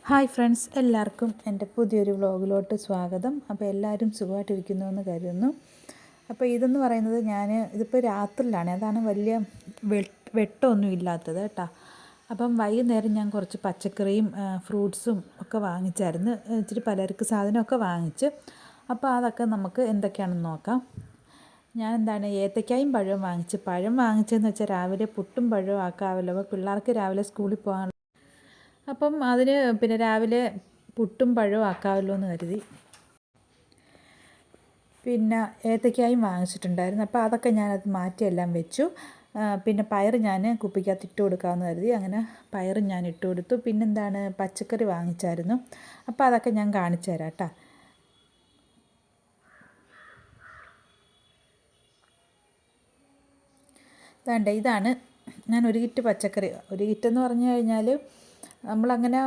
Hi friends, എല്ലാവർക്കും എൻ്റെ പുതിയൊരു വ്ളോഗിലോട്ട് സ്വാഗതം. അപ്പോൾ എല്ലാവരും സുഖമായിട്ടിരിക്കുന്നു എന്ന് കരുതുന്നു. അപ്പോൾ ഇതെന്ന് പറയുന്നത് ഇതിപ്പോൾ രാത്രിയിലാണ്, അതാണ് വലിയ വെട്ടമൊന്നും ഇല്ലാത്തത് കേട്ടോ. അപ്പം വൈകുന്നേരം ഞാൻ കുറച്ച് പച്ചക്കറിയും ഫ്രൂട്ട്സും ഒക്കെ വാങ്ങിച്ചായിരുന്നു, ഇച്ചിരി പലചരക്ക് സാധനമൊക്കെ വാങ്ങിച്ച്. അപ്പോൾ അതൊക്കെ നമുക്ക് എന്തൊക്കെയാണെന്ന് നോക്കാം. ഞാൻ ഏത്തക്കായും പഴവും പഴം വാങ്ങിച്ചതെന്ന് വെച്ചാൽ രാവിലെ പുട്ടും പഴവും ആക്കാമല്ലോ, അപ്പോൾ പിള്ളേർക്ക് രാവിലെ സ്കൂളിൽ പോകാൻ. അപ്പം അതിന് രാവിലെ പുട്ടും പഴവും ആക്കാമല്ലോ എന്ന് കരുതി ഏത്തക്കായും വാങ്ങിച്ചിട്ടുണ്ടായിരുന്നു. അപ്പോൾ അതൊക്കെ ഞാനത് മാറ്റിയെല്ലാം വെച്ചു. പയർ ഞാൻ കുപ്പിക്കകത്ത് ഇട്ട് കൊടുക്കാമെന്ന് കരുതി, അങ്ങനെ പയറും ഞാൻ ഇട്ട് കൊടുത്തു. പച്ചക്കറി വാങ്ങിച്ചായിരുന്നു, അപ്പോൾ അതൊക്കെ ഞാൻ കാണിച്ചു തരാം കേട്ടോ. ഇതാണ് ഞാൻ ഒരു കിറ്റ് പച്ചക്കറി. ഒരു കിറ്റെന്ന് പറഞ്ഞു കഴിഞ്ഞാൽ നമ്മളങ്ങനെ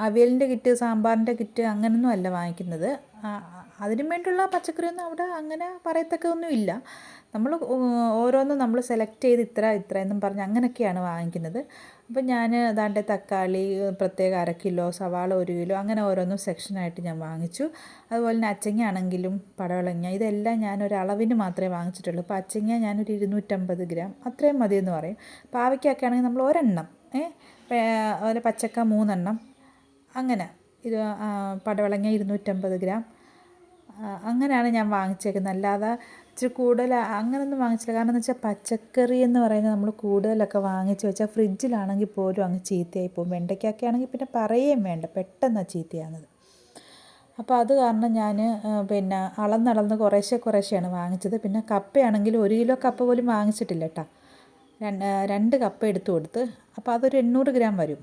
അവിയലിൻ്റെ കിറ്റ്, സാമ്പാറിൻ്റെ കിറ്റ് അങ്ങനെയൊന്നും അല്ല വാങ്ങിക്കുന്നത്. അതിനും വേണ്ടിയുള്ള പച്ചക്കറിയൊന്നും അവിടെ അങ്ങനെ പറയത്തക്കൊന്നും ഇല്ല. നമ്മൾ ഓരോന്നും നമ്മൾ സെലക്ട് ചെയ്ത് ഇത്രയെന്നും പറഞ്ഞ് അങ്ങനെയൊക്കെയാണ് വാങ്ങിക്കുന്നത്. അപ്പം ഞാൻ തക്കാളി പ്രത്യേക 1/2 കിലോ, സവാള 1 കിലോ, അങ്ങനെ ഓരോന്നും സെക്ഷനായിട്ട് ഞാൻ വാങ്ങിച്ചു. അതുപോലെ തന്നെ അച്ചങ്ങ ആണെങ്കിലും പടവലങ്ങ, ഇതെല്ലാം ഞാനൊരളവിന് മാത്രമേ വാങ്ങിച്ചിട്ടുള്ളൂ. അപ്പോൾ അച്ചങ്ങ ഞാനൊരു 250 ഗ്രാം അത്രയും മതിയെന്ന് പറയും. പാവയ്ക്കൊക്കെ ആണെങ്കിൽ നമ്മൾ ഒരെണ്ണം, അതുപോലെ പച്ചക്ക 3 എണ്ണം, അങ്ങനെ പടവലങ്ങ 250 ഗ്രാം, അങ്ങനെയാണ് ഞാൻ വാങ്ങിച്ചേക്കുന്നത്. അല്ലാതെ ഇച്ചിരി കൂടുതൽ അങ്ങനെയൊന്നും വാങ്ങിച്ചില്ല. കാരണം എന്ന് വെച്ചാൽ പച്ചക്കറി എന്ന് പറയുന്നത് നമ്മൾ കൂടുതലൊക്കെ വാങ്ങിച്ച് വെച്ചാൽ ഫ്രിഡ്ജിലാണെങ്കിൽ പോലും അങ്ങ് ചീത്തയായി പോകും. വെണ്ടയ്ക്കൊക്കെ ആണെങ്കിൽ പിന്നെ പറയുകയും വേണ്ട, പെട്ടെന്നാണ് ചീത്തയാകുന്നത്. അപ്പോൾ അത് കാരണം ഞാൻ അളന്നളന്ന് കുറേശ്ശെയാണ് വാങ്ങിച്ചത്. കപ്പയാണെങ്കിൽ 1 കിലോ കപ്പ പോലും വാങ്ങിച്ചിട്ടില്ല കേട്ടോ. 2 കപ്പ എടുത്തു കൊടുത്ത്, അപ്പോൾ അതൊരു 800 ഗ്രാം വരും.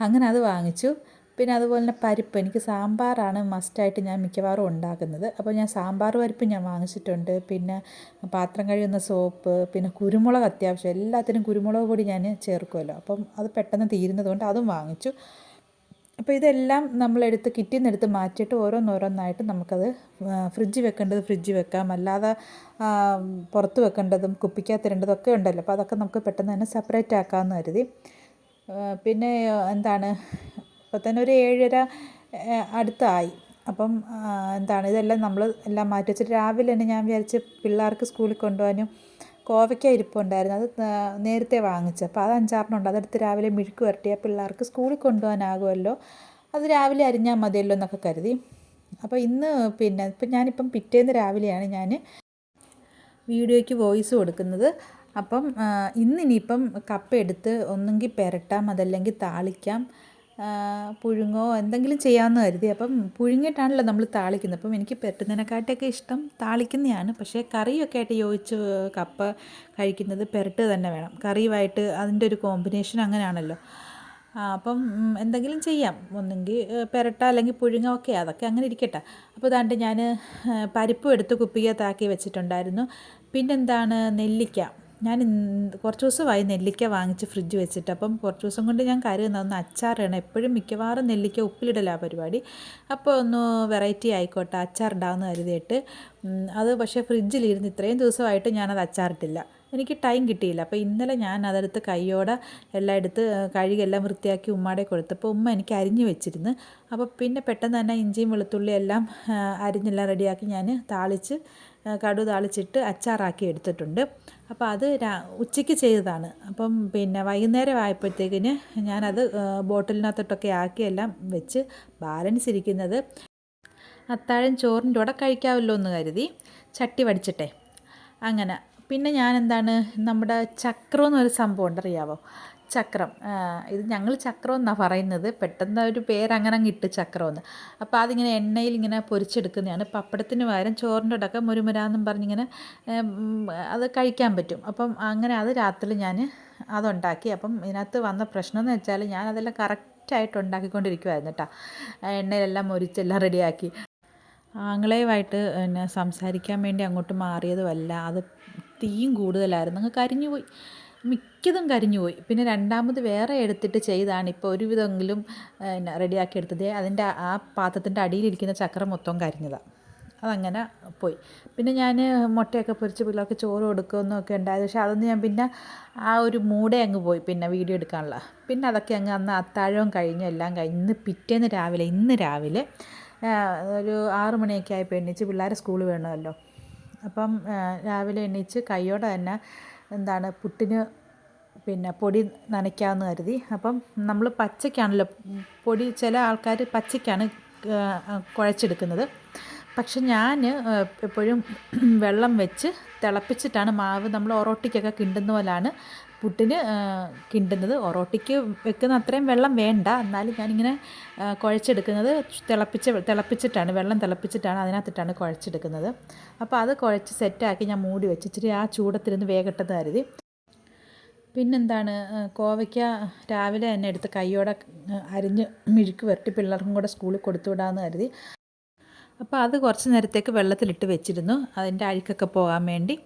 അങ്ങനെ അത് വാങ്ങിച്ചു. അതുപോലെ തന്നെ പരിപ്പ്, എനിക്ക് സാമ്പാറാണ് മസ്റ്റായിട്ട് ഞാൻ മിക്കവാറും ഉണ്ടാക്കുന്നത്. അപ്പോൾ ഞാൻ സാമ്പാർ പരിപ്പ് ഞാൻ വാങ്ങിച്ചിട്ടുണ്ട്. പാത്രം കഴുകുന്ന സോപ്പ്, കുരുമുളക്, അത്യാവശ്യം എല്ലാത്തിനും കുരുമുളക് പൊടി ഞാൻ ചേർക്കുമല്ലോ, അപ്പം അത് പെട്ടെന്ന് തീരുന്നത് കൊണ്ട് അതും വാങ്ങിച്ചു. അപ്പോൾ ഇതെല്ലാം നമ്മളെടുത്ത് കിറ്റിൽ നിന്ന് എടുത്ത് മാറ്റിയിട്ട് ഓരോന്നോരോന്നായിട്ട് നമുക്കത് ഫ്രിഡ്ജിൽ വെക്കേണ്ടത് ഫ്രിഡ്ജിൽ വെക്കാം, അല്ലാതെ പുറത്ത് വെക്കേണ്ടതും കുപ്പിക്കകത്തിടേണ്ടതും ഒക്കെ ഉണ്ടല്ലോ. അപ്പോൾ അതൊക്കെ നമുക്ക് പെട്ടെന്ന് തന്നെ സെപ്പറേറ്റ് ആക്കാമെന്ന് കരുതി. ഇപ്പോൾ തന്നെ ഒരു 7:30 അടുത്തായി. അപ്പം ഇതെല്ലാം നമ്മൾ എല്ലാം മാറ്റി വെച്ചിട്ട് രാവിലെ തന്നെ ഞാൻ വിചാരിച്ച് പിള്ളേർക്ക് സ്കൂളിൽ കൊണ്ടുപോകാനും കോവയ്ക്ക ഇരിപ്പുണ്ടായിരുന്നു, അത് നേരത്തെ വാങ്ങിച്ചു. അപ്പോൾ അത് 5-6 ഉണ്ട്, അതെടുത്ത് രാവിലെ മെഴുക്ക് പുരട്ടിയാൽ പിള്ളേർക്ക് സ്കൂളിൽ കൊണ്ടുപോകാനാകുമല്ലോ, അത് രാവിലെ അരിഞ്ഞാൽ മതിയല്ലോ എന്നൊക്കെ കരുതി. അപ്പോൾ ഇപ്പം ഞാനിപ്പം പിറ്റേന്ന് രാവിലെയാണ് ഞാൻ വീഡിയോയ്ക്ക് വോയിസ് കൊടുക്കുന്നത്. അപ്പം ഇനിയിപ്പം കപ്പ എടുത്ത് ഒന്നെങ്കിൽ പുരട്ടാം, അതല്ലെങ്കിൽ താളിക്കാം, പുഴുങ്ങോ എന്തെങ്കിലും ചെയ്യാമെന്ന് കരുതി. അപ്പം പുഴുങ്ങിയിട്ടാണല്ലോ നമ്മൾ താളിക്കുന്നത്. അപ്പം എനിക്ക് പുരട്ടുന്നതിനെക്കാട്ടൊക്കെ ഇഷ്ടം താളിക്കുന്നതാണ്. പക്ഷേ കറിയൊക്കെ ആയിട്ട് യോജിച്ച് കപ്പ കഴിക്കുന്നത് പുരട്ടുക തന്നെ വേണം. കറിയുമായിട്ട് അതിൻ്റെ ഒരു കോമ്പിനേഷൻ അങ്ങനെയാണല്ലോ. അപ്പം എന്തെങ്കിലും ചെയ്യാം, ഒന്നെങ്കിൽ പുരട്ടാം അല്ലെങ്കിൽ പുഴുങ്ങ, ഓക്കെ, അതൊക്കെ അങ്ങനെ ഇരിക്കട്ടെ. അപ്പോൾ ഞാൻ പരിപ്പും എടുത്ത് കുപ്പിക്കകത്താക്കി വെച്ചിട്ടുണ്ടായിരുന്നു. നെല്ലിക്ക, ഞാൻ കുറച്ച് ദിവസമായി നെല്ലിക്ക വാങ്ങിച്ച് ഫ്രിഡ്ജ് വെച്ചിട്ട്. അപ്പം കുറച്ച് ദിവസം കൊണ്ട് ഞാൻ കരുതുന്നതൊന്ന് അച്ചാറിടണം. എപ്പോഴും മിക്കവാറും നെല്ലിക്ക ഉപ്പിലിടലാണ് പരിപാടി. അപ്പോൾ ഒന്ന് വെറൈറ്റി ആയിക്കോട്ടെ, അച്ചാറിടാമെന്ന് കരുതിയിട്ട്. അത് പക്ഷേ ഫ്രിഡ്ജിലിരുന്ന് ഇത്രയും ദിവസമായിട്ട് ഞാനത് അച്ചാറിട്ടില്ല, എനിക്ക് ടൈം കിട്ടിയില്ല. അപ്പോൾ ഇന്നലെ ഞാൻ അതെടുത്ത് കൈയോടെ എല്ലാം എടുത്ത് കഴുകിയെല്ലാം വൃത്തിയാക്കി ഉമ്മാടെ കൊടുത്തപ്പോൾ ഉമ്മ എനിക്ക് അരിഞ്ഞ് വെച്ചിരുന്നു. അപ്പോൾ പെട്ടെന്ന് തന്നെ ഇഞ്ചിയും വെളുത്തുള്ളിയും എല്ലാം അരിഞ്ഞെല്ലാം റെഡിയാക്കി ഞാൻ കടു താളിച്ചിട്ട് അച്ചാറാക്കി എടുത്തിട്ടുണ്ട്. അപ്പോൾ അത് ഉച്ചയ്ക്ക് ചെയ്തതാണ്. അപ്പം വൈകുന്നേരം ആയപ്പോഴത്തേക്കിന് ഞാനത് ബോട്ടിലിനകത്തോട്ടൊക്കെ ആക്കി എല്ലാം വെച്ച് ബാലൻസ് ഇരിക്കുന്നത് അത്താഴം ചോറിൻ്റെ കൂടെ കഴിക്കാമല്ലോ എന്ന് കരുതി ചട്ടി വടിച്ചിട്ടെ. അങ്ങനെ ഞാൻ നമ്മുടെ ചക്രം എന്നൊരു സംഭവം ഉണ്ടറിയാവോ, ചക്രം, ഇത് ഞങ്ങൾ ചക്രം എന്നാണ് പറയുന്നത്. പെട്ടെന്ന് ഒരു പേരങ്ങനെ അങ്ങ് ഇട്ട് ചക്രമെന്ന്. അപ്പോൾ അതിങ്ങനെ എണ്ണയിൽ ഇങ്ങനെ പൊരിച്ചെടുക്കുന്നതാണ്. പപ്പടത്തിന് പകരം ചോറിൻ്റെ ഇടയ്ക്ക് മുരുമുരാന്നും പറഞ്ഞിങ്ങനെ അത് കഴിക്കാൻ പറ്റും. അപ്പം അങ്ങനെ അത് രാത്രി ഞാൻ അതുണ്ടാക്കി. അപ്പം ഇതിനകത്ത് വന്ന പ്രശ്നം എന്ന് വെച്ചാൽ ഞാനതെല്ലാം കറക്റ്റായിട്ട് ഉണ്ടാക്കിക്കൊണ്ടിരിക്കുമായിരുന്നു കേട്ടോ. എണ്ണയിലെല്ലാം മൊരിച്ചെല്ലാം റെഡിയാക്കി. ആങ്ങളയുമായിട്ട് സംസാരിക്കാൻ വേണ്ടി അങ്ങോട്ട് മാറിയതുമല്ല, അത് തീയും കൂടുതലായിരുന്നു, അങ്ങ് കരിഞ്ഞുപോയി, മിക്കതും കരിഞ്ഞുപോയി. രണ്ടാമത് വേറെ എടുത്തിട്ട് ചെയ്താണ് ഇപ്പോൾ ഒരുവിധമെങ്കിലും റെഡിയാക്കി എടുത്തത്. അതിൻ്റെ ആ പാത്രത്തിൻ്റെ അടിയിലിരിക്കുന്ന ചക്രം മൊത്തം കരിഞ്ഞതാണ്. അതങ്ങനെ പോയി. പിന്നെ ഞാൻ മുട്ടയൊക്കെ പൊരിച്ച് പിള്ളേർക്ക് ചോറ് കൊടുക്കുമെന്നൊക്കെ ഉണ്ടായത്. പക്ഷേ അതൊന്നും ഞാൻ പിന്നെ ആ ഒരു മൂഡേ അങ്ങ് പോയി പിന്നെ വീഡിയോ എടുക്കാനുള്ള. പിന്നെ അതൊക്കെ അങ്ങ് അന്ന് അത്താഴവും കഴിഞ്ഞ് എല്ലാം കഴിഞ്ഞ് ഇന്ന് രാവിലെ ഒരു 6 മണിയൊക്കെ ആയപ്പോൾ എണീച്ച് പിള്ളേരെ സ്കൂളിൽ വേണമല്ലോ. അപ്പം രാവിലെ എണീച്ച് കൈയോടെ തന്നെ പുട്ടിന് പിന്നെ പൊടി നനയ്ക്കാമെന്ന് കരുതി. അപ്പം നമ്മൾ പച്ചയ്ക്കാണല്ലോ പൊടി, ചില ആൾക്കാർ പച്ചയ്ക്കാണ് കുഴച്ചെടുക്കുന്നത്. പക്ഷെ ഞാൻ എപ്പോഴും വെള്ളം വെച്ച് തിളപ്പിച്ചിട്ടാണ് മാവ് നമ്മൾ ഒറോട്ടിക്കൊക്കെ കിണ്ടുന്ന പോലെയാണ് പുട്ടിന് കിണ്ടുന്നത്. ഒറോട്ടിക്ക് വെക്കുന്ന അത്രയും വെള്ളം വേണ്ട, എന്നാലും ഞാനിങ്ങനെ കുഴച്ചെടുക്കുന്നത് തിളപ്പിച്ചിട്ടാണ്, വെള്ളം തിളപ്പിച്ചിട്ടാണ് അതിനകത്തിട്ടാണ് കുഴച്ചെടുക്കുന്നത്. അപ്പോൾ അത് കുഴച്ച് സെറ്റാക്കി ഞാൻ മൂടി വെച്ച് ഇച്ചിരി ആ ചൂടത്തിരുന്ന് വേഗട്ടെന്ന് കരുതി. കോവയ്ക്ക രാവിലെ തന്നെ എടുത്ത് കൈയോടെ അരിഞ്ഞ് മെഴുക്ക് പുരട്ടി പിള്ളേർക്കും കൂടെ സ്കൂളിൽ കൊടുത്തു വിടാമെന്ന് കരുതി. അപ്പോൾ അത് കുറച്ച് നേരത്തേക്ക് വെള്ളത്തിലിട്ട് വെച്ചിരുന്നു, അതിൻ്റെ അഴുക്കൊക്കെ പോകാൻ വേണ്ടി.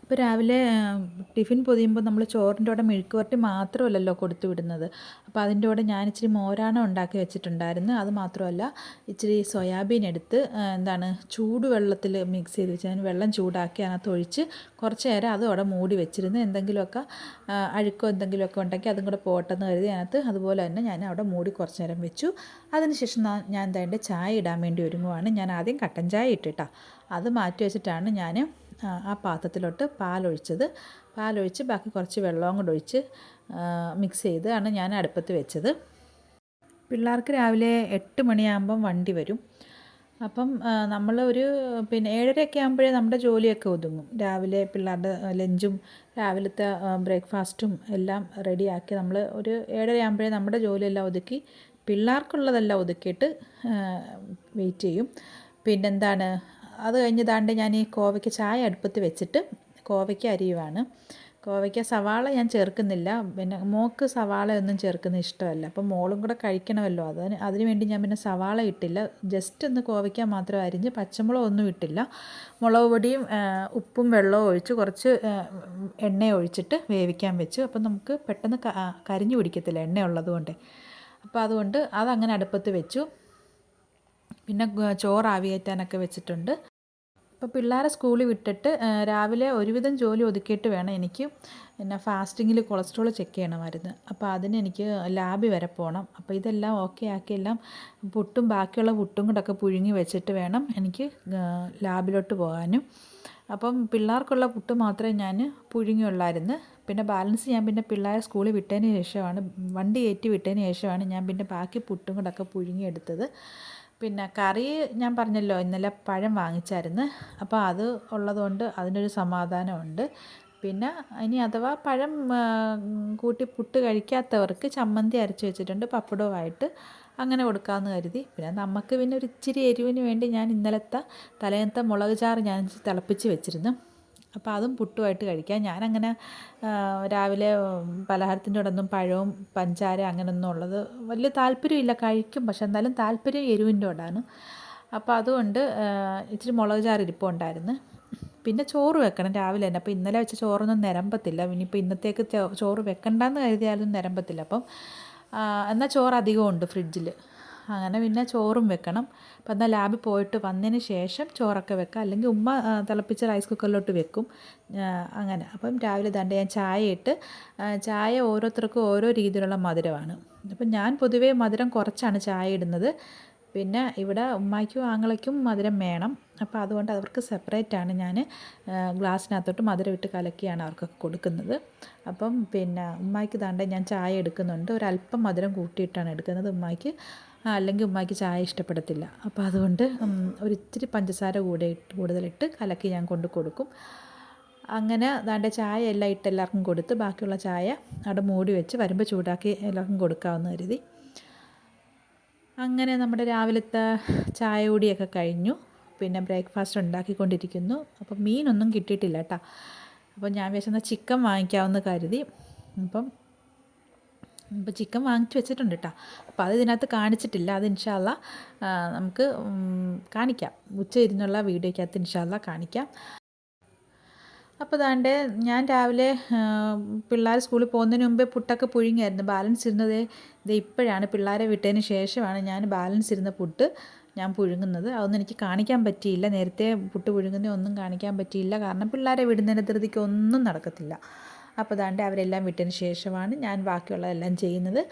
ഇപ്പോൾ രാവിലെ ടിഫിൻ പൊതിയുമ്പോൾ നമ്മൾ ചോറിൻ്റെ കൂടെ മെഴുക്ക് പുരട്ടി മാത്രമല്ലല്ലോ കൊടുത്തു വിടുന്നത്. അപ്പോൾ അതിൻ്റെ കൂടെ ഞാൻ ഇച്ചിരി മോരാണം ഉണ്ടാക്കി വെച്ചിട്ടുണ്ടായിരുന്നു. അത് മാത്രമല്ല, ഇച്ചിരി സോയാബീൻ എടുത്ത് ചൂടുവെള്ളത്തിൽ മിക്സ് ചെയ്ത് വെച്ച് ഞാൻ വെള്ളം ചൂടാക്കി അതിനകത്ത് ഒഴിച്ച് കുറച്ച് നേരം അതും അവിടെ മൂടി വെച്ചിരുന്ന് എന്തെങ്കിലുമൊക്കെ അഴുക്കോ എന്തെങ്കിലുമൊക്കെ ഉണ്ടെങ്കിൽ അതും കൂടെ പോട്ടെന്ന് കരുതി അതിനകത്ത് അതുപോലെ തന്നെ ഞാൻ അവിടെ മൂടി കുറച്ച് നേരം വെച്ചു. അതിനുശേഷം ഞാൻ ചായ ഇടാൻ വേണ്ടി ഒരുങ്ങുവാണ്. ഞാൻ ആദ്യം കട്ടൻ ചായ ഇട്ടിട്ടാ, അത് മാറ്റി വെച്ചിട്ടാണ് ഞാൻ ആ പാത്രത്തിലോട്ട് പാലൊഴിച്ച് ബാക്കി കുറച്ച് വെള്ളവും കൂടെ ഒഴിച്ച് മിക്സ് ചെയ്താണ് ഞാൻ അടുപ്പത്ത് വെച്ചത്. പിള്ളേർക്ക് രാവിലെ 8 മണിയാകുമ്പം വണ്ടി വരും. അപ്പം നമ്മൾ ഒരു 7:30 ആകുമ്പോഴേ നമ്മുടെ ജോലിയൊക്കെ ഒതുങ്ങും. രാവിലെ പിള്ളേരുടെ ലഞ്ചും രാവിലത്തെ ബ്രേക്ക്ഫാസ്റ്റും എല്ലാം റെഡിയാക്കി നമ്മൾ ഒരു 7:30 ആകുമ്പോഴേ നമ്മുടെ ജോലിയെല്ലാം ഒതുക്കി പിള്ളേർക്കുള്ളതെല്ലാം ഒതുക്കിയിട്ട് വെയിറ്റ് ചെയ്യും. അത് കഴിഞ്ഞ് ഞാൻ ഈ കോവയ്ക്ക് ചായ അടുപ്പത്ത് വെച്ചിട്ട് കോവയ്ക്ക് അരിയുവാണ്. കോവയ്ക്ക സവാള ഞാൻ ചേർക്കുന്നില്ല, പിന്നെ മോൾക്ക് സവാള ഒന്നും ചേർക്കുന്നത് ഇഷ്ടമല്ല. അപ്പം മോളും കൂടെ കഴിക്കണമല്ലോ, അതിന് വേണ്ടി ഞാൻ പിന്നെ സവാള ഇട്ടില്ല. ജസ്റ്റ് ഒന്ന് കോവയ്ക്ക മാത്രം അരിഞ്ഞ് പച്ചമുളക് ഒന്നും ഇട്ടില്ല. മുളക് പൊടിയും ഉപ്പും വെള്ളവും ഒഴിച്ച് കുറച്ച് എണ്ണ ഒഴിച്ചിട്ട് വേവിക്കാൻ വെച്ചു. അപ്പം നമുക്ക് പെട്ടെന്ന് കരിഞ്ഞു പിടിക്കത്തില്ല എണ്ണ ഉള്ളതുകൊണ്ട്. അപ്പോൾ അതുകൊണ്ട് അതങ്ങനെ അടുപ്പത്ത് വെച്ചു. പിന്നെ ചോറ് ആവി കയറ്റാനൊക്കെ വെച്ചിട്ടുണ്ട്. അപ്പോൾ പിള്ളേരെ സ്കൂളിൽ വിട്ടിട്ട് രാവിലെ ഒരുവിധം ജോലി ഒതുക്കിയിട്ട് വേണം എനിക്ക് ഫാസ്റ്റിങ്ങിൽ കൊളസ്ട്രോൾ ചെക്ക് ചെയ്യണമായിരുന്നു. അപ്പോൾ അതിന് എനിക്ക് ലാബിൽ വരെ പോകണം. അപ്പോൾ ഇതെല്ലാം ഓക്കെ ആക്കി എല്ലാം ബാക്കിയുള്ള പുട്ടും കൂടെയൊക്കെ പുഴുങ്ങി വെച്ചിട്ട് വേണം എനിക്ക് ലാബിലോട്ട് പോകാനും. അപ്പം പിള്ളേർക്കുള്ള പുട്ട് മാത്രമേ ഞാൻ പുഴുങ്ങിയുള്ളായിരുന്നു. പിന്നെ ബാലൻസ് ഞാൻ പിന്നെ പിള്ളേരെ സ്കൂളിൽ വിട്ടതിന് ശേഷമാണ്, വണ്ടി കയറ്റി വിട്ടതിന് ശേഷമാണ് ഞാൻ പിന്നെ ബാക്കി പുട്ടും കൂടെയൊക്കെ പുഴുങ്ങിയെടുത്തത്. പിന്നെ കറി ഞാൻ പറഞ്ഞല്ലോ, ഇന്നലെ പഴം വാങ്ങിച്ചായിരുന്നു. അപ്പോൾ അത് ഉള്ളതുകൊണ്ട് അതിനൊരു സമാധാനമുണ്ട്. പിന്നെ ഇനി അഥവാ പഴം കൂട്ടി പുട്ട് കഴിക്കാത്തവർക്ക് ചമ്മന്തി അരച്ച് വെച്ചിട്ടുണ്ട്, പപ്പടവുമായിട്ട് അങ്ങനെ കൊടുക്കാമെന്ന് കരുതി. പിന്നെ നമുക്ക് പിന്നെ ഒരു ഇച്ചിരി എരിവിന് വേണ്ടി ഞാൻ തലേന്നത്തെ മുളക് ചാറ് ഞാൻ തിളപ്പിച്ച് വെച്ചിരുന്നു. അപ്പോൾ അതും പുട്ടുമായിട്ട് കഴിക്കാം. ഞാനങ്ങനെ രാവിലെ പലഹാരത്തിൻ്റെ കൂടെ ഒന്നും പഴവും പഞ്ചാര അങ്ങനെയൊന്നും ഉള്ളത് വലിയ താല്പര്യമില്ല, കഴിക്കും. പക്ഷെ എന്നാലും താല്പര്യം എരിവിൻ്റെ കൂടെയാണ്. അപ്പോൾ അതുകൊണ്ട് ഇച്ചിരി മുളക് ചാറ് ഇരിപ്പുണ്ടായിരുന്നു. പിന്നെ ചോറ് വെക്കണം രാവിലെ തന്നെ. അപ്പോൾ ഇന്നലെ വെച്ച ചോറൊന്നും നിരമ്പത്തില്ല. ഇനിയിപ്പോൾ ഇന്നത്തേക്ക് ചോറ് വെക്കണ്ടെന്ന് കരുതിയാലും നിരമ്പത്തില്ല. അപ്പം എന്നാൽ ചോറ് അധികം ഉണ്ട് ഫ്രിഡ്ജിൽ. അങ്ങനെ പിന്നെ ചോറും വെക്കണം. അപ്പം എന്നാൽ ലാബിൽ പോയിട്ട് വന്നതിന് ശേഷം ചോറൊക്കെ വെക്കാം, അല്ലെങ്കിൽ ഉമ്മ തിളപ്പിച്ച റൈസ് കുക്കറിലോട്ട് വെക്കും അങ്ങനെ. അപ്പം രാവിലെ ഞാൻ ചായ ഓരോരുത്തർക്കും ഓരോ രീതിയിലുള്ള മധുരമാണ്. അപ്പം ഞാൻ പൊതുവേ മധുരം കുറച്ചാണ് ചായ ഇടുന്നത്. പിന്നെ ഇവിടെ ഉമ്മായ്ക്കും ആങ്ങളയ്ക്കും മധുരം വേണം. അപ്പോൾ അതുകൊണ്ട് അവർക്ക് സെപ്പറേറ്റാണ് ഞാൻ ഗ്ലാസ്സിനകത്തോട്ട് മധുരം ഇട്ട് കലക്കിയാണ് അവർക്കൊക്കെ കൊടുക്കുന്നത്. അപ്പം പിന്നെ ഉമ്മായ്ക്ക് ദാണ്ടെ ഞാൻ ചായ എടുക്കുന്നുണ്ട്. ഒരല്പം മധുരം കൂട്ടിയിട്ടാണ് എടുക്കുന്നത് ഉമ്മായ്ക്ക്. അല്ലെങ്കിൽ ഉമ്മായ്ക്ക് ചായ ഇഷ്ടപ്പെടത്തില്ല. അപ്പോൾ അതുകൊണ്ട് ഒരിത്തിരി പഞ്ചസാര കൂടുതലിട്ട് കലക്കി ഞാൻ കൊണ്ട് കൊടുക്കും. അങ്ങനെ ദാണ്ടെ ചായ എല്ലാം ഇട്ട് എല്ലാവർക്കും കൊടുത്ത് ബാക്കിയുള്ള ചായ അവിടെ മൂടി വെച്ച് വരുമ്പോൾ ചൂടാക്കി എല്ലാവർക്കും കൊടുക്കാമെന്ന് കരുതി. അങ്ങനെ നമ്മുടെ രാവിലത്തെ ചായ കുടിയൊക്കെ കഴിഞ്ഞു. പിന്നെ ബ്രേക്ക്ഫാസ്റ്റ് ഉണ്ടാക്കിക്കൊണ്ടിരിക്കുന്നു. അപ്പം മീനൊന്നും കിട്ടിയിട്ടില്ല കേട്ടോ. അപ്പം ഞാൻ വിചാരിച്ചെന്നാൽ ചിക്കൻ വാങ്ങിക്കാമെന്ന് കരുതി. അപ്പം ചിക്കൻ വാങ്ങിച്ച് വെച്ചിട്ടുണ്ട് കേട്ടോ. അപ്പോൾ അത് ഇതിനകത്ത് കാണിച്ചിട്ടില്ല. അത് ഇൻഷാ അള്ളാ നമുക്ക് കാണിക്കാം. ഉച്ച ഇരുന്നുള്ള വീഡിയോയ്ക്കകത്ത് ഇൻഷാ അള്ളാ കാണിക്കാം. അപ്പോൾ ദാണ്ടെ ഞാൻ രാവിലെ പിള്ളേർ സ്കൂളിൽ പോകുന്നതിന് മുമ്പേ പുട്ടൊക്കെ പുഴുങ്ങിയായിരുന്നു. ബാലൻസ് ഇരുന്നത് ഇത് ഇപ്പോഴാണ് പിള്ളേരെ വിട്ടതിന് ശേഷമാണ് ഞാൻ ബാലൻസ് ഇരുന്ന പുട്ട് ഞാൻ പുഴുങ്ങുന്നത്. അതൊന്നും എനിക്ക് കാണിക്കാൻ പറ്റിയില്ല. നേരത്തെ പുട്ട് പുഴുങ്ങുന്ന ഒന്നും കാണിക്കാൻ പറ്റിയില്ല. കാരണം പിള്ളേരെ വിടുന്നതിൻ്റെ ധൃതിക്ക് ഒന്നും നടക്കത്തില്ല. അപ്പോൾ ദാണ്ടെ അവരെല്ലാം വിട്ടതിന് ശേഷമാണ് ഞാൻ ബാക്കിയുള്ളതെല്ലാം ചെയ്യുന്നത്.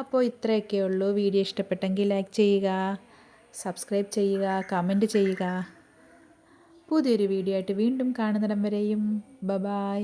അപ്പോൾ ഇത്രയൊക്കെ ഉള്ളൂ. വീഡിയോ ഇഷ്ടപ്പെട്ടെങ്കിൽ ലൈക്ക് ചെയ്യുക, സബ്സ്ക്രൈബ് ചെയ്യുക, കമൻറ്റ് ചെയ്യുക. പുതിയൊരു വീഡിയോ ആയിട്ട് വീണ്ടും കാണുന്നിടം വരെയും ബൈ.